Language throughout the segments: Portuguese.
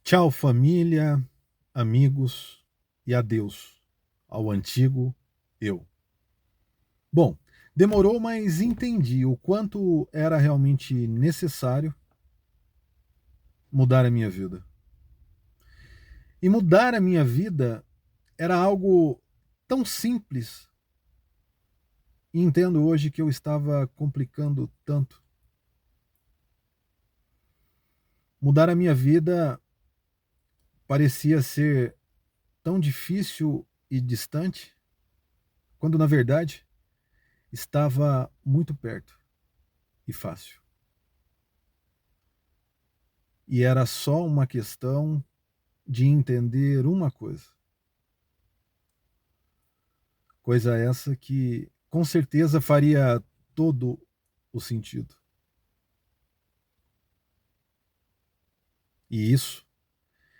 Tchau, família, amigos e adeus ao antigo eu. Bom, demorou, mas entendi o quanto era realmente necessário mudar a minha vida. E mudar a minha vida era algo tão simples, e entendo hoje que eu estava complicando tanto. Mudar a minha vida parecia ser tão difícil e distante, quando na verdade estava muito perto e fácil. E era só uma questão de entender uma coisa essa que com certeza faria todo o sentido. E isso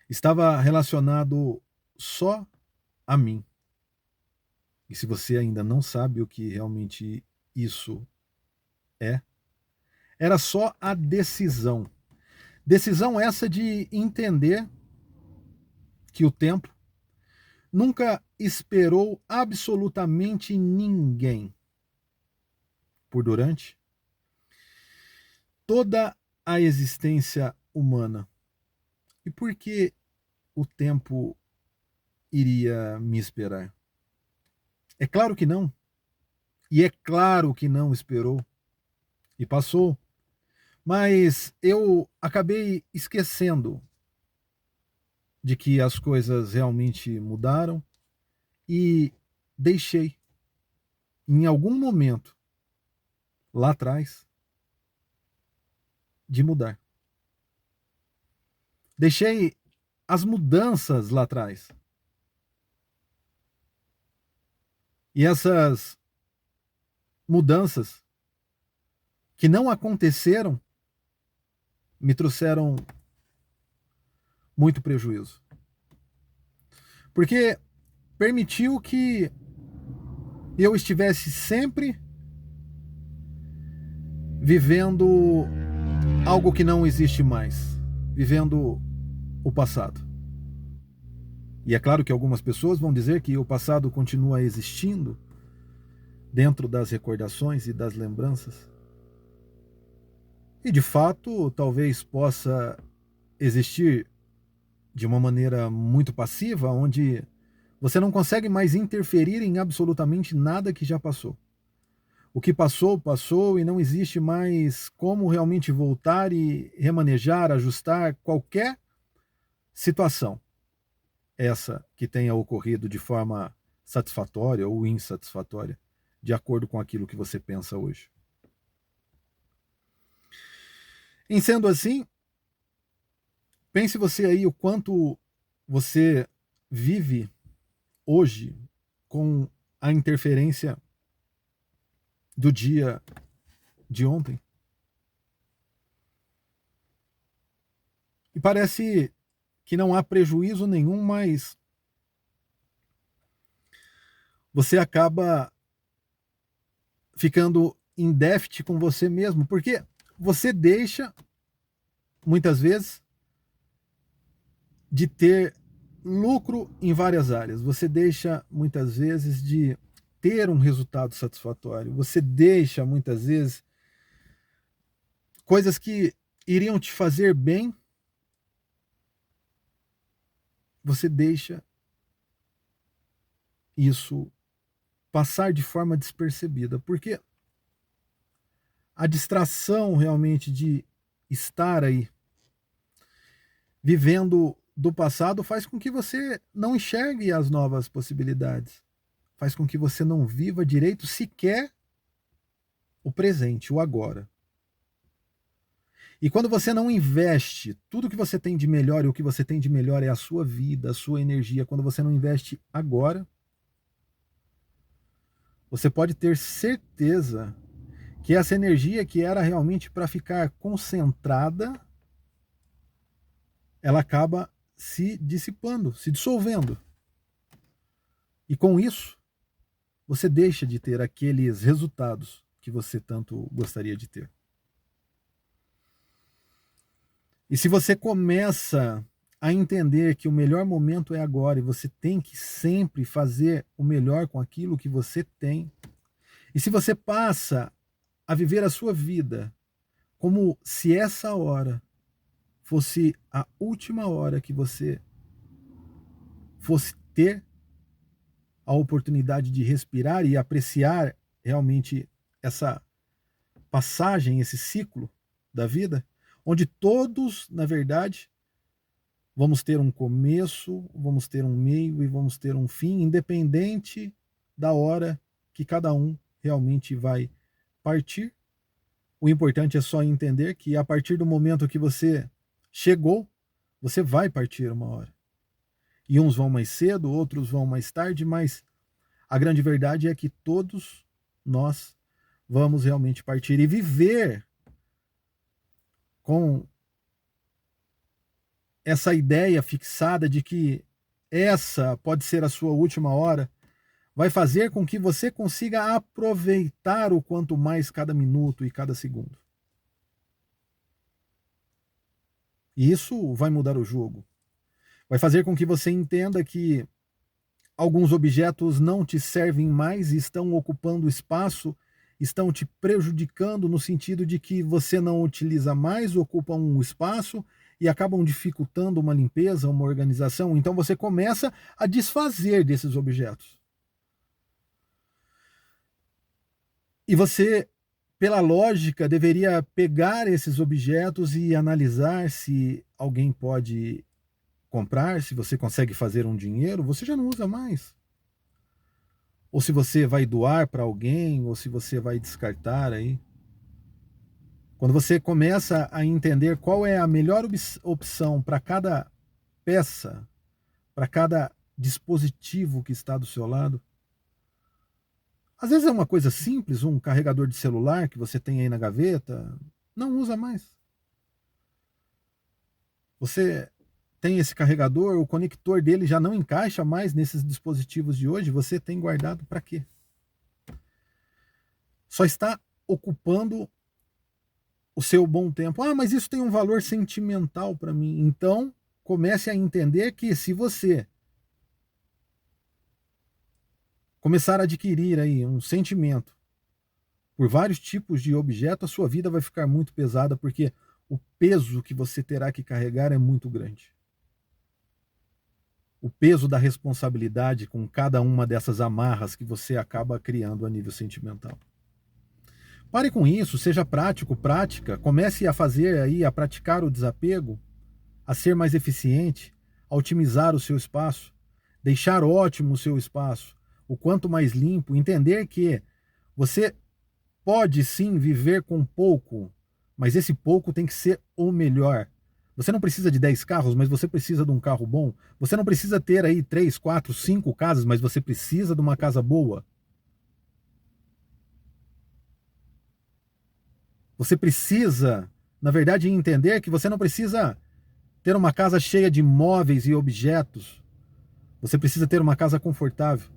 estava relacionado só a mim. E se você ainda não sabe o que realmente isso é, era só a decisão. Decisão essa de entender que o tempo nunca esperou absolutamente ninguém por durante toda a existência humana. E por que o tempo iria me esperar? É claro que não. E é claro que não esperou. E passou. Mas eu acabei esquecendo de que as coisas realmente mudaram e deixei, em algum momento, lá atrás, de mudar. Deixei as mudanças lá atrás. E essas mudanças que não aconteceram me trouxeram muito prejuízo. Porque permitiu que eu estivesse sempre vivendo algo que não existe mais, vivendo o passado. E é claro que algumas pessoas vão dizer que o passado continua existindo dentro das recordações e das lembranças. E de fato, talvez possa existir de uma maneira muito passiva, onde você não consegue mais interferir em absolutamente nada que já passou. O que passou, passou e não existe mais como realmente voltar e remanejar, ajustar qualquer situação, essa que tenha ocorrido de forma satisfatória ou insatisfatória, de acordo com aquilo que você pensa hoje. Em sendo assim, pense você aí o quanto você vive hoje com a interferência do dia de ontem. E parece que não há prejuízo nenhum, mas você acaba ficando em déficit com você mesmo, porque você deixa, muitas vezes, de ter lucro em várias áreas. Você deixa, muitas vezes, de ter um resultado satisfatório. Você deixa, muitas vezes, coisas que iriam te fazer bem, você deixa isso passar de forma despercebida, porque a distração realmente de estar aí vivendo do passado faz com que você não enxergue as novas possibilidades, faz com que você não viva direito sequer o presente, o agora. E quando você não investe tudo que você tem de melhor, e o que você tem de melhor é a sua vida, a sua energia, quando você não investe agora, você pode ter certeza que essa energia que era realmente para ficar concentrada, ela acaba se dissipando, se dissolvendo. E com isso, você deixa de ter aqueles resultados que você tanto gostaria de ter. E se você começa a entender que o melhor momento é agora e você tem que sempre fazer o melhor com aquilo que você tem. E se você passa a viver a sua vida como se essa hora fosse a última hora que você fosse ter a oportunidade de respirar e apreciar realmente essa passagem, esse ciclo da vida, onde todos, na verdade, vamos ter um começo, vamos ter um meio e vamos ter um fim, independente da hora que cada um realmente vai partir. O importante é só entender que a partir do momento que você chegou, você vai partir uma hora. E uns vão mais cedo, outros vão mais tarde, mas a grande verdade é que todos nós vamos realmente partir e viver com essa ideia fixada de que essa pode ser a sua última hora, vai fazer com que você consiga aproveitar o quanto mais cada minuto e cada segundo. E isso vai mudar o jogo. Vai fazer com que você entenda que alguns objetos não te servem mais e estão ocupando espaço, estão te prejudicando no sentido de que você não utiliza mais, ocupam um espaço e acabam dificultando uma limpeza, uma organização. Então você começa a desfazer desses objetos. E você, pela lógica, deveria pegar esses objetos e analisar se alguém pode comprar, se você consegue fazer um dinheiro, você já não usa mais. Ou se você vai doar para alguém, ou se você vai descartar aí. Quando você começa a entender qual é a melhor opção para cada peça, para cada dispositivo que está do seu lado. Às vezes é uma coisa simples, um carregador de celular que você tem aí na gaveta, não usa mais. Você tem esse carregador, o conector dele já não encaixa mais nesses dispositivos de hoje, você tem guardado para quê? Só está ocupando o seu bom tempo. Ah, mas isso tem um valor sentimental para mim. Então, comece a entender que se você começar a adquirir aí um sentimento por vários tipos de objeto, a sua vida vai ficar muito pesada, porque o peso que você terá que carregar é muito grande. O peso da responsabilidade com cada uma dessas amarras que você acaba criando a nível sentimental. Pare com isso, seja prático, prática, comece a fazer aí, a praticar o desapego, a ser mais eficiente, a otimizar o seu espaço, deixar ótimo o seu espaço, o quanto mais limpo, entender que você pode sim viver com pouco, mas esse pouco tem que ser o melhor. Você não precisa de 10 carros, mas você precisa de um carro bom. Você não precisa ter aí 3, 4, 5 casas, mas você precisa de uma casa boa. Você precisa, na verdade, entender que você não precisa ter uma casa cheia de móveis e objetos. Você precisa ter uma casa confortável,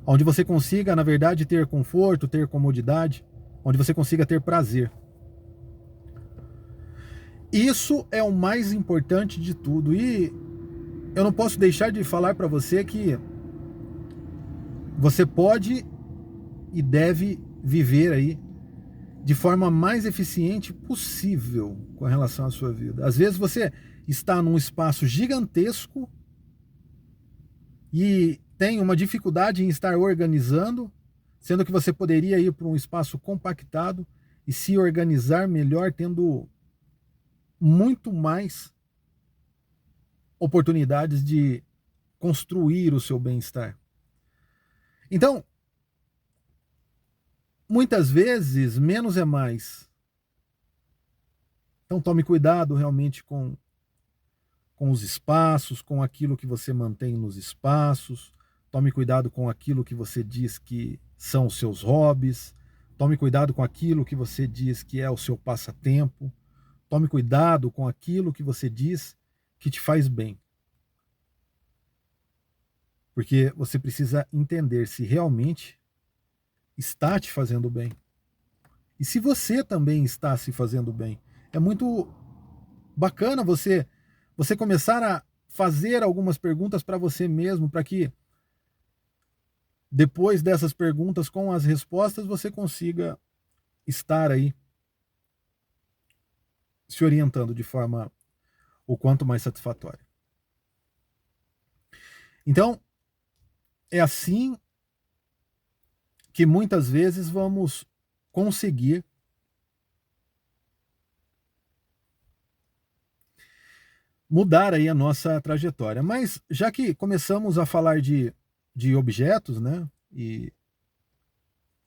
onde você consiga, na verdade, ter conforto, ter comodidade, onde você consiga ter prazer. Isso é o mais importante de tudo. E eu não posso deixar de falar para você que você pode e deve viver aí de forma mais eficiente possível com relação à sua vida. Às vezes você está num espaço gigantesco e tem uma dificuldade em estar organizando, sendo que você poderia ir para um espaço compactado e se organizar melhor, tendo muito mais oportunidades de construir o seu bem-estar. Então, muitas vezes, menos é mais. Então, tome cuidado realmente com os espaços, com aquilo que você mantém nos espaços. Tome cuidado com aquilo que você diz que são os seus hobbies. Tome cuidado com aquilo que você diz que é o seu passatempo. Tome cuidado com aquilo que você diz que te faz bem. Porque você precisa entender se realmente está te fazendo bem. E se você também está se fazendo bem. É muito bacana você você começar a fazer algumas perguntas para você mesmo, para que depois dessas perguntas com as respostas você consiga estar aí se orientando de forma o quanto mais satisfatória. Então, é assim que muitas vezes vamos conseguir mudar aí a nossa trajetória. Mas já que começamos a falar de objetos, né, e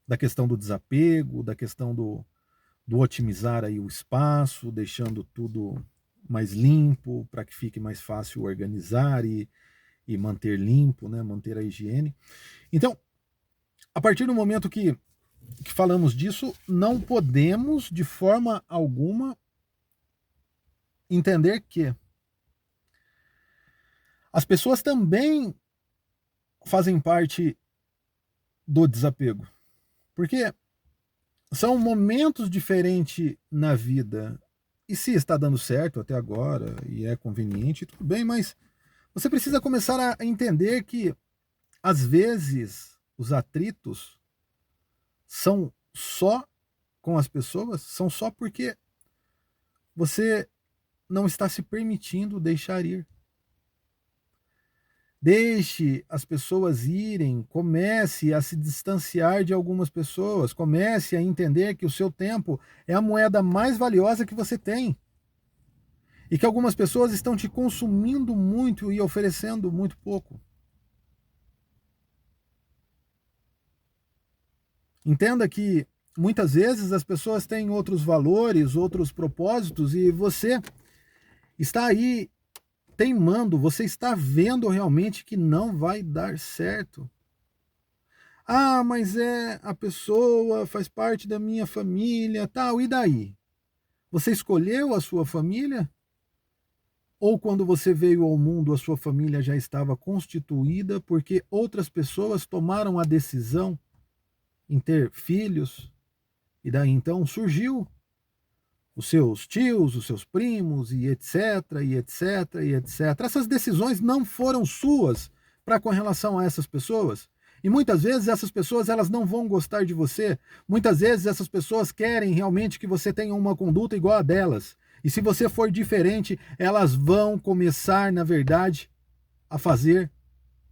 da questão do desapego, da questão do otimizar aí o espaço, deixando tudo mais limpo, para que fique mais fácil organizar e manter limpo, né, manter a higiene. Então, a partir do momento que falamos disso, não podemos de forma alguma entender que as pessoas também fazem parte do desapego. Porque são momentos diferentes na vida. E se está dando certo até agora e é conveniente, tudo bem, mas você precisa começar a entender que, às vezes, os atritos são só com as pessoas, são só porque você não está se permitindo deixar ir. Deixe as pessoas irem, comece a se distanciar de algumas pessoas, comece a entender que o seu tempo é a moeda mais valiosa que você tem. E que algumas pessoas estão te consumindo muito e oferecendo muito pouco. Entenda que muitas vezes as pessoas têm outros valores, outros propósitos e você está aí teimando, você está vendo realmente que não vai dar certo. Ah, mas a pessoa faz parte da minha família, tal, e daí? Você escolheu a sua família? Ou quando você veio ao mundo, a sua família já estava constituída porque outras pessoas tomaram a decisão em ter filhos? E daí então surgiu os seus tios, os seus primos, e etc, e etc, e etc. Essas decisões não foram suas para com relação a essas pessoas. E muitas vezes essas pessoas elas não vão gostar de você. Muitas vezes essas pessoas querem realmente que você tenha uma conduta igual a delas. E se você for diferente, elas vão começar, na verdade, a fazer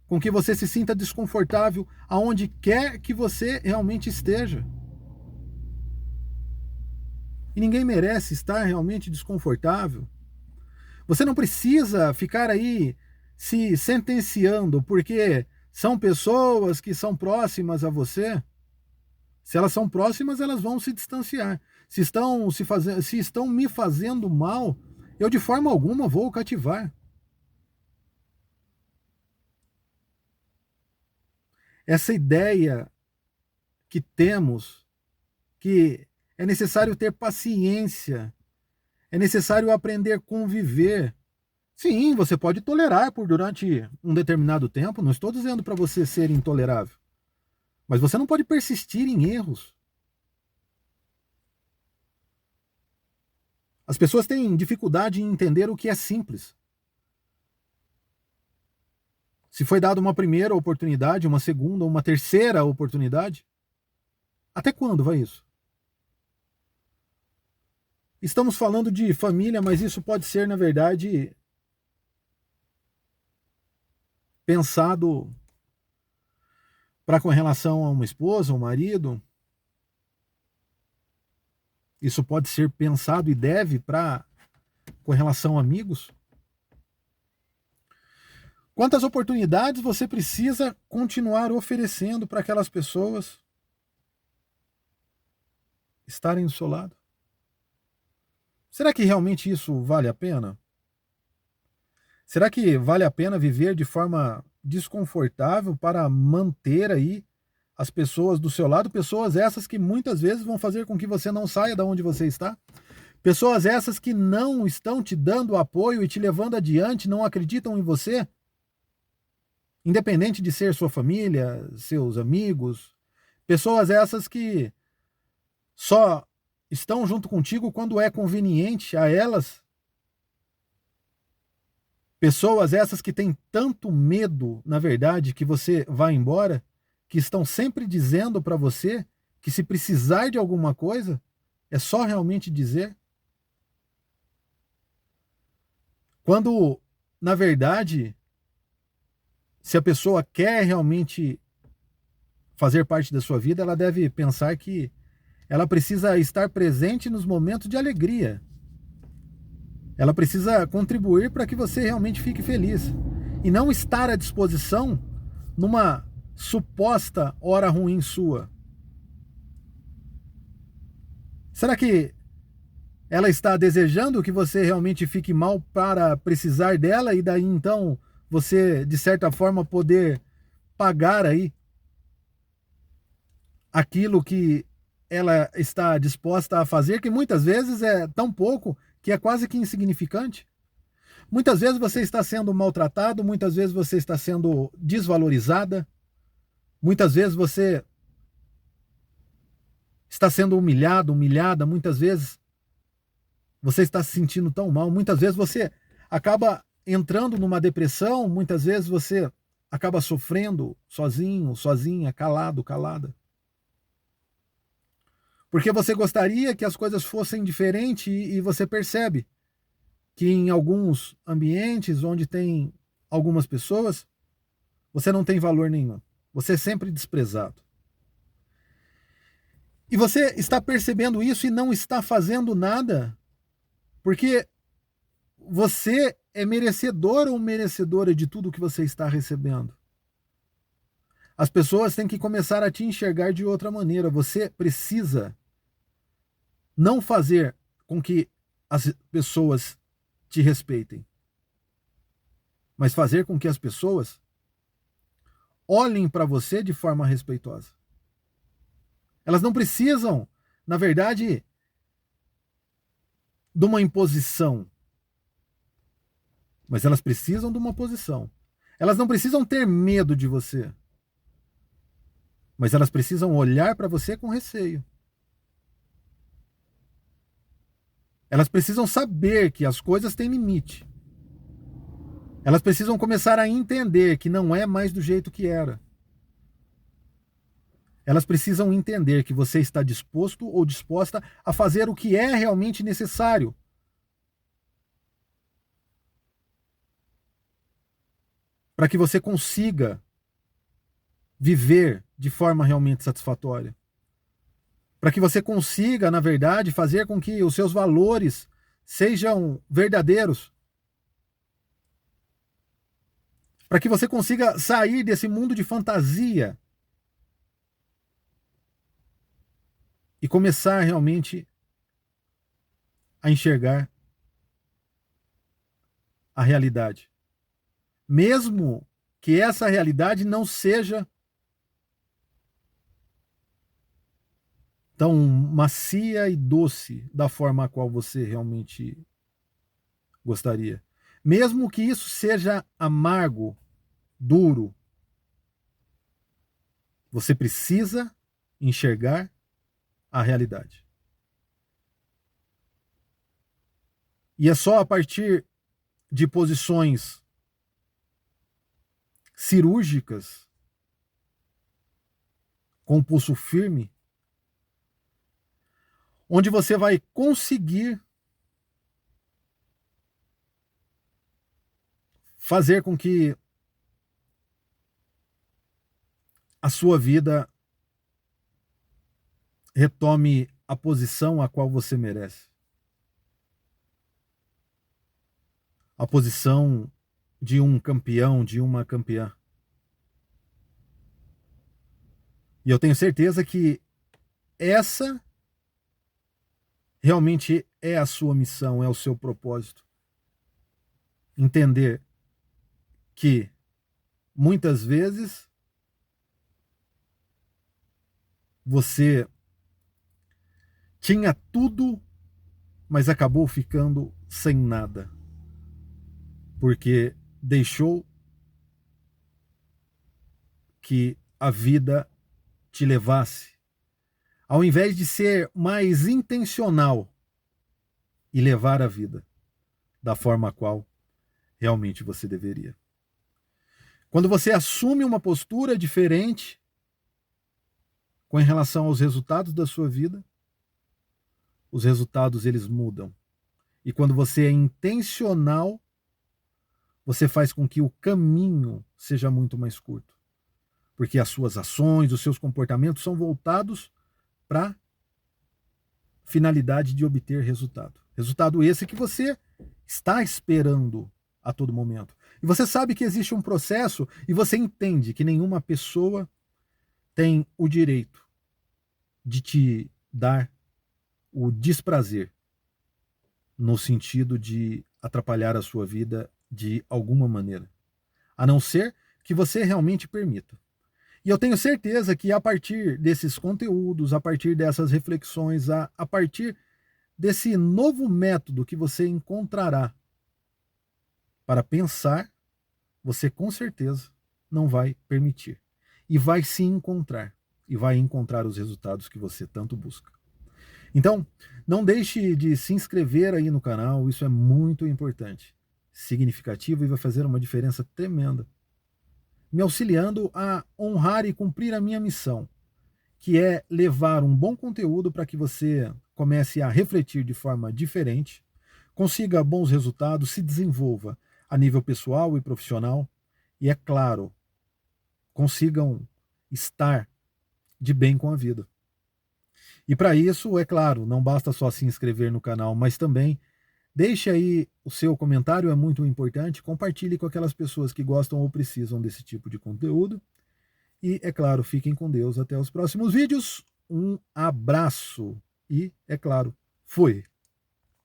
com que você se sinta desconfortável aonde quer que você realmente esteja. E ninguém merece estar realmente desconfortável. Você não precisa ficar aí se sentenciando porque são pessoas que são próximas a você. Se elas são próximas, elas vão se distanciar. Se estão me fazendo mal, eu de forma alguma vou cativar. Essa ideia que temos que é necessário ter paciência, é necessário aprender a conviver. Sim, você pode tolerar por durante um determinado tempo, não estou dizendo para você ser intolerável, mas você não pode persistir em erros. As pessoas têm dificuldade em entender o que é simples. Se foi dada uma primeira oportunidade, uma segunda, uma terceira oportunidade, até quando vai isso? Estamos falando de família, mas isso pode ser, na verdade, pensado para com relação a uma esposa, um marido. Isso pode ser pensado e deve para com relação a amigos. Quantas oportunidades você precisa continuar oferecendo para aquelas pessoas estarem do seu lado? Será que realmente isso vale a pena? Será que vale a pena viver de forma desconfortável para manter aí as pessoas do seu lado? Pessoas essas que muitas vezes vão fazer com que você não saia da onde você está? Pessoas essas que não estão te dando apoio e te levando adiante, não acreditam em você? Independente de ser sua família, seus amigos. Pessoas essas que só estão junto contigo quando é conveniente a elas. Pessoas essas que têm tanto medo, na verdade, que você vá embora, que estão sempre dizendo para você que se precisar de alguma coisa, é só realmente dizer. Quando, na verdade, se a pessoa quer realmente fazer parte da sua vida, ela deve pensar que ela precisa estar presente nos momentos de alegria. Ela precisa contribuir para que você realmente fique feliz. E não estar à disposição numa suposta hora ruim sua. Será que ela está desejando que você realmente fique mal para precisar dela e daí então você, de certa forma, poder pagar aí aquilo que ela está disposta a fazer, que muitas vezes é tão pouco que é quase que insignificante? Muitas vezes você está sendo maltratado, muitas vezes você está sendo desvalorizada, muitas vezes você está sendo humilhado, humilhada, muitas vezes você está se sentindo tão mal, muitas vezes você acaba entrando numa depressão, muitas vezes você acaba sofrendo sozinho, sozinha, calado, calada. Porque você gostaria que as coisas fossem diferentes e você percebe que em alguns ambientes onde tem algumas pessoas, você não tem valor nenhum. Você é sempre desprezado. E você está percebendo isso e não está fazendo nada, porque você é merecedor ou merecedora de tudo que você está recebendo. As pessoas têm que começar a te enxergar de outra maneira. Você precisa não fazer com que as pessoas te respeitem, mas fazer com que as pessoas olhem para você de forma respeitosa. Elas não precisam, na verdade, de uma imposição, mas elas precisam de uma posição. Elas não precisam ter medo de você, mas elas precisam olhar para você com receio. Elas precisam saber que as coisas têm limite. Elas precisam começar a entender que não é mais do jeito que era. Elas precisam entender que você está disposto ou disposta a fazer o que é realmente necessário. Para que você consiga viver de forma realmente satisfatória. Para que você consiga, na verdade, fazer com que os seus valores sejam verdadeiros. Para que você consiga sair desse mundo de fantasia e começar realmente a enxergar a realidade. Mesmo que essa realidade não seja tão macia e doce da forma a qual você realmente gostaria. Mesmo que isso seja amargo, duro, você precisa enxergar a realidade. E é só a partir de posições cirúrgicas, com pulso firme, onde você vai conseguir fazer com que a sua vida retome a posição a qual você merece. A posição de um campeão, de uma campeã. E eu tenho certeza que essa realmente é a sua missão, é o seu propósito. Entender que muitas vezes você tinha tudo, mas acabou ficando sem nada. Porque deixou que a vida te levasse. Ao invés de ser mais intencional e levar a vida da forma a qual realmente você deveria. Quando você assume uma postura diferente com relação aos resultados da sua vida, os resultados eles mudam. E quando você é intencional, você faz com que o caminho seja muito mais curto. Porque as suas ações, os seus comportamentos são voltados para a finalidade de obter resultado. Resultado esse que você está esperando a todo momento. E você sabe que existe um processo e você entende que nenhuma pessoa tem o direito de te dar o desprazer no sentido de atrapalhar a sua vida de alguma maneira, a não ser que você realmente permita. E eu tenho certeza que a partir desses conteúdos, a partir dessas reflexões, a partir desse novo método que você encontrará para pensar, você com certeza não vai permitir. E vai se encontrar. E vai encontrar os resultados que você tanto busca. Então, não deixe de se inscrever aí no canal, isso é muito importante, significativo e vai fazer uma diferença tremenda, me auxiliando a honrar e cumprir a minha missão, que é levar um bom conteúdo para que você comece a refletir de forma diferente, consiga bons resultados, se desenvolva a nível pessoal e profissional e, é claro, consigam estar de bem com a vida. E para isso, é claro, não basta só se inscrever no canal, mas também deixe aí o seu comentário, é muito importante, compartilhe com aquelas pessoas que gostam ou precisam desse tipo de conteúdo. E, é claro, fiquem com Deus até os próximos vídeos. Um abraço e, é claro, fui!